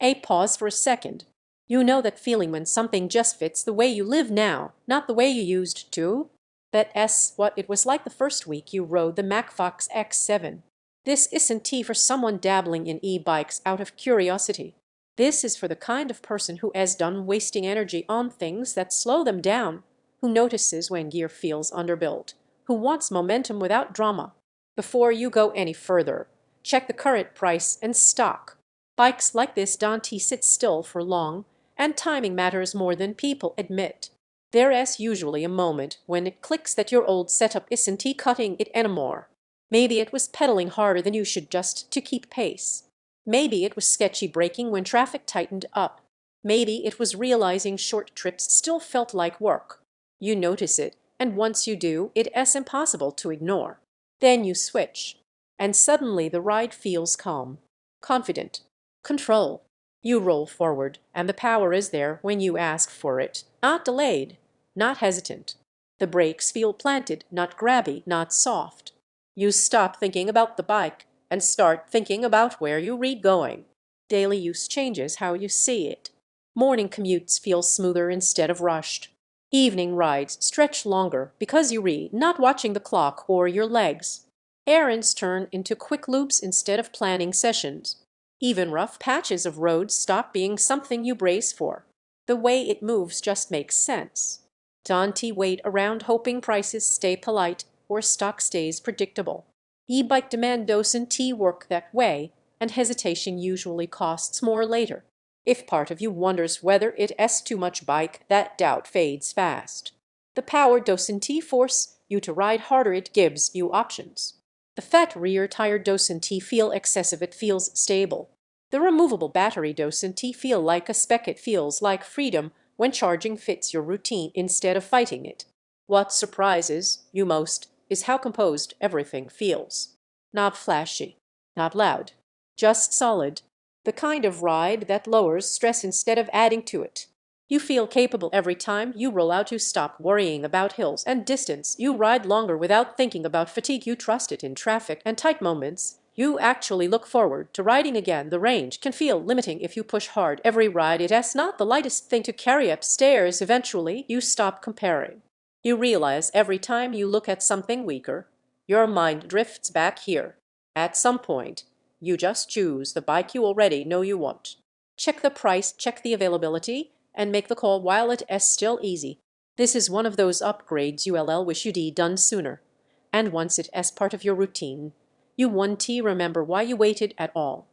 A pause for a second. You know that feeling when something just fits the way you live now, not the way you used to? That's what it was like the first week you rode the MACFOX X7. This isn't tea for someone dabbling in e-bikes out of curiosity. This is for the kind of person who has done wasting energy on things that slow them down, who notices when gear feels underbuilt, who wants momentum without drama. Before you go any further, check the current price and stock. Bikes like this don't sit still for long, and timing matters more than people admit. There's usually a moment when it clicks that your old setup isn't cutting it anymore. Maybe it was pedaling harder than you should just to keep pace. Maybe it was sketchy braking when traffic tightened up. Maybe it was realizing short trips still felt like work. You notice it, and once you do, it's impossible to ignore. Then you switch, and suddenly the ride feels calm, confident, control. You roll forward, and the power is there when you ask for it, not delayed, not hesitant. The brakes feel planted, not grabby, not soft. You stop thinking about the bike and start thinking about where you read going. Daily use changes how you see it. Morning commutes feel smoother instead of rushed. Evening rides stretch longer because you read, not watching the clock or your legs. Errands turn into quick loops instead of planning sessions. Even rough patches of road stop being something you brace for. The way it moves just makes sense. Don't wait around hoping prices stay polite or stock stays predictable. E-bike demand doesn't work that way, and hesitation usually costs more later. If part of you wonders whether it's too much bike, that doubt fades fast. The power doesn't force you to ride harder, it gives you options. The fat rear tire doesn't feel excessive, it feels stable. The removable battery doesn't feel like a spec, it feels like freedom when charging fits your routine instead of fighting it. What surprises you most is how composed everything feels. Not flashy, not loud, just solid. The kind of ride that lowers stress instead of adding to it. You feel capable every time you roll out. You stop worrying about hills and distance. You ride longer without thinking about fatigue. You trust it in traffic and tight moments. You actually look forward to riding again. The range can feel limiting if you push hard every ride. It's not the lightest thing to carry upstairs. Eventually, you stop comparing. You realize every time you look at something weaker, your mind drifts back here. At some point, you just choose the bike you already know you want. Check the price, check the availability, and make the call while it is still easy. This is one of those upgrades you'll wish you'd done sooner. And once it is part of your routine, you won't remember why you waited at all.